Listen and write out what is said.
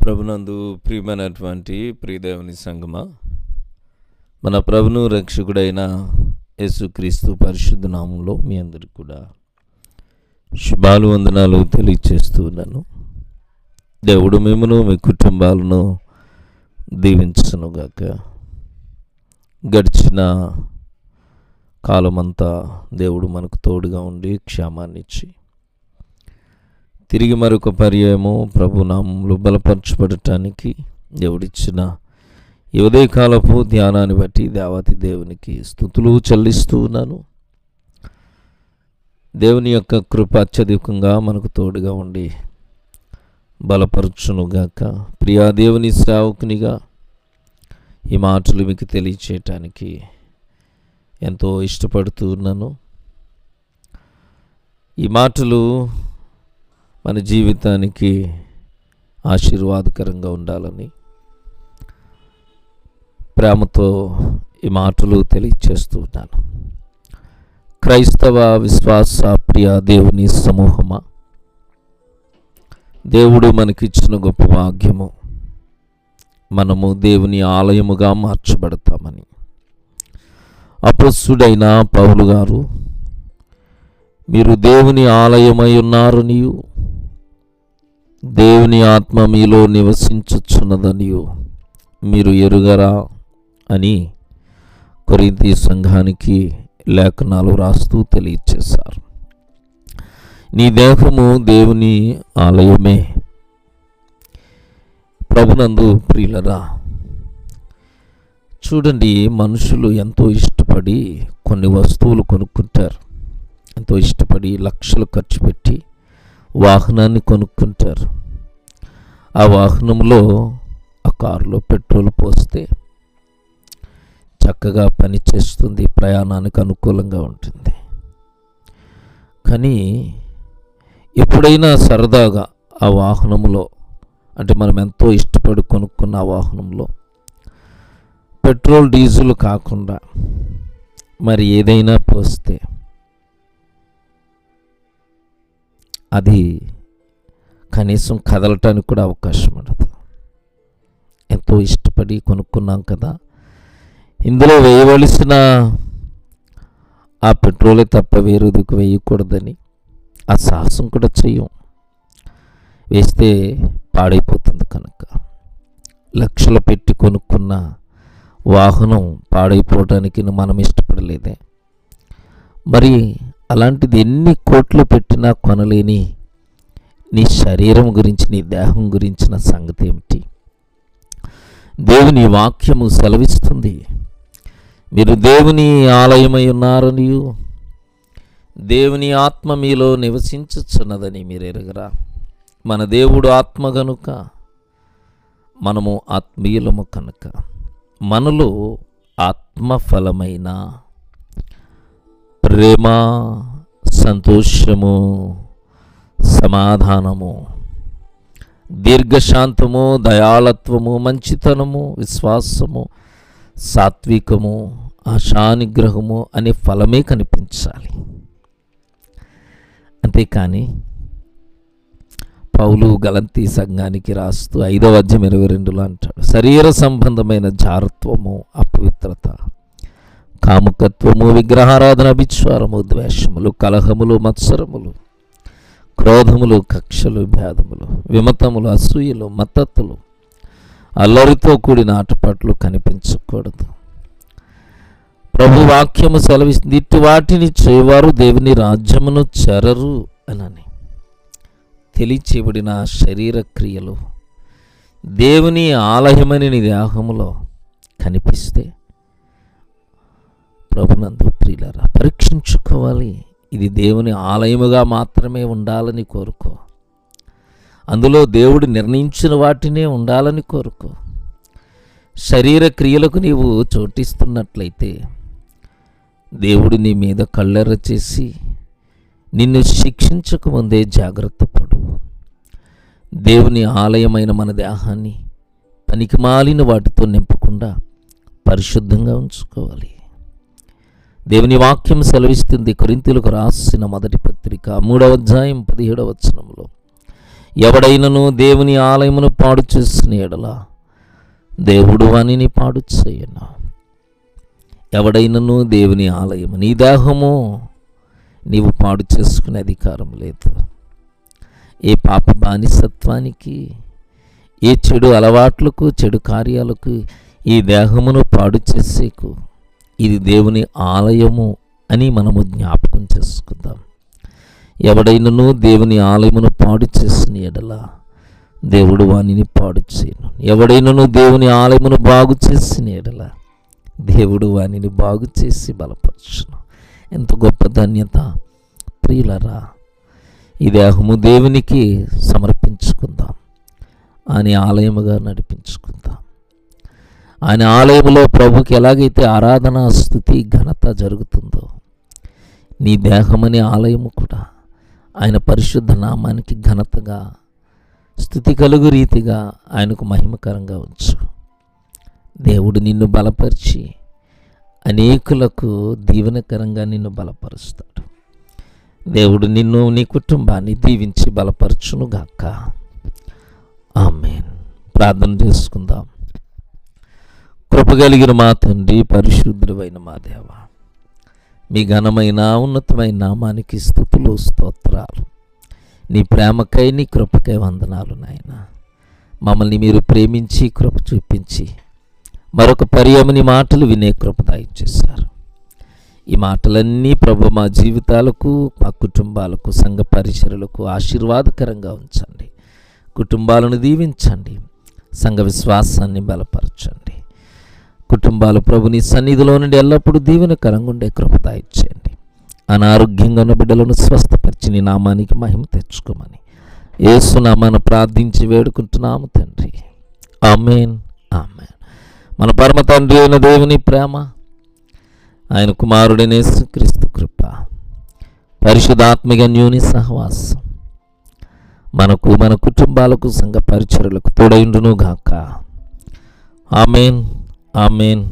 ప్రభునందు ప్రియమైనటువంటి ప్రియదేవుని సంగమా, మన ప్రభును రక్షకుడైన యేసుక్రీస్తు పరిశుద్ధ నామంలో మీ అందరికీ కూడా శుభాలు వందనాలు తెలియచేస్తూ ఉన్నాను. దేవుడు మిమ్మను మీ కుటుంబాలను దీవించునుగాక. గడిచిన కాలమంతా దేవుడు మనకు తోడుగా ఉండి క్షేమాన్నిచ్చి తిరిగి మరొక పర్యాయము ప్రభు నామంలో బలపరచబడటానికి దేవుడిచ్చిన ఈ ఉదయకాలపు ధ్యానాన్ని బట్టి దేవాతి దేవునికి స్తుతులు చెల్లిస్తూ ఉన్నాను. దేవుని యొక్క కృప అత్యధికంగా మనకు తోడుగా ఉండి బలపరచునుగాక. ప్రియా దేవుని సేవకునిగా ఈ మాటలు మీకు తెలియచేయటానికి ఎంతో ఇష్టపడుతూ ఉన్నాను. ఈ మాటలు మన జీవితానికి ఆశీర్వాదకరంగా ఉండాలని ప్రేమతో ఈ మాటలు తెలియచేస్తూ ఉన్నాను. క్రైస్తవ విశ్వాస ప్రియ దేవుని సమూహమా, దేవుడు మనకిచ్చిన గొప్ప భాగ్యము, మనము దేవుని ఆలయముగా మార్చబడతామని అపొస్తలుడైన పౌలు గారు, మీరు దేవుని ఆలయమై ఉన్నారనియు దేవుని ఆత్మ మీలో నివసించుచున్నదనియు మీరు ఎరుగరా అని కొరింథీ సంఘానికి లేఖనాలు రాస్తూ తెలియచేశారు. నీ దేహము దేవుని ఆలయమే. ప్రభునందు ప్రియులరా, చూడండి, మనుషులు ఎంతో ఇష్టపడి కొన్ని వస్తువులు కొనుక్కుంటారు. ఎంతో ఇష్టపడి లక్షలు ఖర్చు పెట్టి వాహనాన్ని కొనుక్కుంటారు. ఆ వాహనంలో, ఆ కారులో పెట్రోల్ పోస్తే చక్కగా పనిచేస్తుంది, ప్రయాణానికి అనుకూలంగా ఉంటుంది. కానీ ఎప్పుడైనా సరదాగా ఆ వాహనంలో, అంటే మనం ఎంతో ఇష్టపడి కొనుక్కున్న ఆ వాహనంలో పెట్రోల్ డీజిల్ కాకుండా మరి ఏదైనా పోస్తే అది కనీసం కదలటానికి కూడా అవకాశం ఉండదు. ఎంతో ఇష్టపడి కొనుక్కున్నాం కదా, ఇందులో వేయవలసిన ఆ పెట్రోలే తప్ప వేరేదికి వేయకూడదని ఆ సాహసం కూడా చెయ్యం. వేస్తే పాడైపోతుంది కనుక. లక్షలు పెట్టి కొనుక్కున్న వాహనం పాడైపోవడానికి మనం ఇష్టపడలేదే. మరి అలాంటిది ఎన్ని కోట్లు పెట్టినా కొనలేని నీ శరీరం గురించి, నీ దేహం గురించిన సంగతి ఏమిటి? దేవుని వాక్యము సెలవిస్తుంది, మీరు దేవుని ఆలయమై ఉన్నారనియు దేవుని ఆత్మ మీలో నివసించుచున్నదని మీరు ఎరగరా. మన దేవుడు ఆత్మ గనుక మనము ఆత్మీయులము కనుక మనలో ఆత్మఫలమైన ప్రేమ, సంతోషము, సమాధానము, దీర్ఘశాంతము, దయాళత్వము, మంచితనము, విశ్వాసము, సాత్వికము, ఆశానిగ్రహము అనే ఫలమే కనిపించాలి. అంతేకాని పౌలు గలంతీ సంఘానికి రాస్తూ 5వ అధ్యాయం 22లో అంటాడు, శరీర సంబంధమైన జారత్వము, అపవిత్రత, కాముకత్వము, విగ్రహారాధన, అభిచారము, ద్వేషములు, కలహములు, మత్సరములు, క్రోధములు, కక్షలు, భేదములు, విమతములు, అసూయలు, మత్తతులు, అల్లరితో కూడిన ఆటపాట్లు కనిపించకూడదు. ప్రభు వాక్యము సెలవిస్తుంది, ఇటు వాటిని చేయవారు దేవుని రాజ్యమును చెరరు అని. తెలియచేయబడిన శరీర క్రియలు దేవుని ఆలయమని నీ దేహములో కనిపిస్తే ప్రభునందు ప్రియులారా, పరీక్షించుకోవాలి. ఇది దేవుని ఆలయముగా మాత్రమే ఉండాలని కోరుకో. అందులో దేవుడు నిర్ణయించిన వాటినే ఉండాలని కోరుకో. శరీర క్రియలకు నీవు చోటిస్తున్నట్లయితే దేవుడు నీ మీద కళ్ళెర్ర చేసి నిన్ను శిక్షించకముందే జాగ్రత్త పడు. దేవుని ఆలయమైన మన దేహాన్ని పనికిమాలిన వాటితో నింపకుండా పరిశుద్ధంగా ఉంచుకోవాలి. దేవుని వాక్యం సెలవిస్తుంది, కొరింథీయులకు రాసిన మొదటి పత్రిక 3వ అధ్యాయం 17వ వచనంలో, ఎవడైనను దేవుని ఆలయమును పాడు చేసిన ఎడల దేవుడు వానిని పాడు చేయను. ఎవడైనను దేవుని ఆలయము, నీ దేహము నీవు పాడు చేసుకునే అధికారం లేదు. ఏ పాప బానిసత్వానికి, ఏ చెడు అలవాట్లకు, చెడు కార్యాలకు ఈ దేహమును పాడు చేసేకు ఇది దేవుని ఆలయము అని మనము జ్ఞాపకం చేసుకుందాం. ఎవడైనను దేవుని ఆలయమును పాడు చేసిన ఎడల దేవుడు వానిని పాడు చేయను. ఎవడైనను దేవుని ఆలయమును బాగు చేసిన ఎడల దేవుడు వానిని బాగు చేసి బలపరచును. ఎంత గొప్ప ధన్యత ప్రియులరా! ఈ దేహము దేవునికి సమర్పించుకుందాం, ఆయన ఆలయముగా నడిపించుకుందాం. ఆయన ఆలయములో ప్రభుకి ఎలాగైతే ఆరాధన, స్తుతి, ఘనత జరుగుతుందో నీ దేహమనే ఆలయము కూడా ఆయన పరిశుద్ధ నామానికి ఘనతగా, స్తుతి కలుగు రీతిగా ఆయనకు మహిమకరంగా ఉంచు. దేవుడు నిన్ను బలపరిచి అనేకులకు దీవెనకరంగా నిన్ను బలపరుస్తాడు. దేవుడు నిన్ను, నీ కుటుంబాన్ని దీవించి బలపరచునుగాక. ఆమేన్. ప్రార్థన చేసుకుందాం. కృపగలిగిన మా తండ్రి, పరిశుద్ధుడైన మా దేవ, మీ ఘనమైన ఉన్నతమైన నామానికి స్తుతులు, స్తోత్రాలు. నీ ప్రేమకై, నీ కృపకై వందనాలు నాయన. మమ్మల్ని మీరు ప్రేమించి కృప చూపించి మరొక పర్యాయమని మాటలు వినే కృప దయచేశారు. ఈ మాటలన్నీ ప్రభు మా జీవితాలకు, మా కుటుంబాలకు, సంఘ పరిచర్యలకు ఆశీర్వాదకరంగా ఉంచండి. కుటుంబాలను దీవించండి, సంఘ విశ్వాసాన్ని బలపరచండి. కుటుంబాలు ప్రభుని సన్నిధిలో నుండి ఎల్లప్పుడూ దీవెనకరంగా ఉండే కృప దయచేయండి. అనారోగ్యంగా ఉన్న బిడ్డలను స్వస్థపరిచి నీ నామానికి మహిమ తెచ్చుకోమని యేసు నామాన ప్రార్థించి వేడుకుంటున్నాము తండ్రి. ఆమేన్, ఆమేన్. మన పరమ తండ్రి అయిన దేవుని ప్రేమ, ఆయన కుమారుడైన యేసుక్రీస్తు కృప, పరిశుద్ధాత్మిక అన్యోన్య సహవాసం మనకు, మన కుటుంబాలకు, సంఘ పరిచర్యలకు తోడైండును గాక. ఆమేన్, ఆమేన్.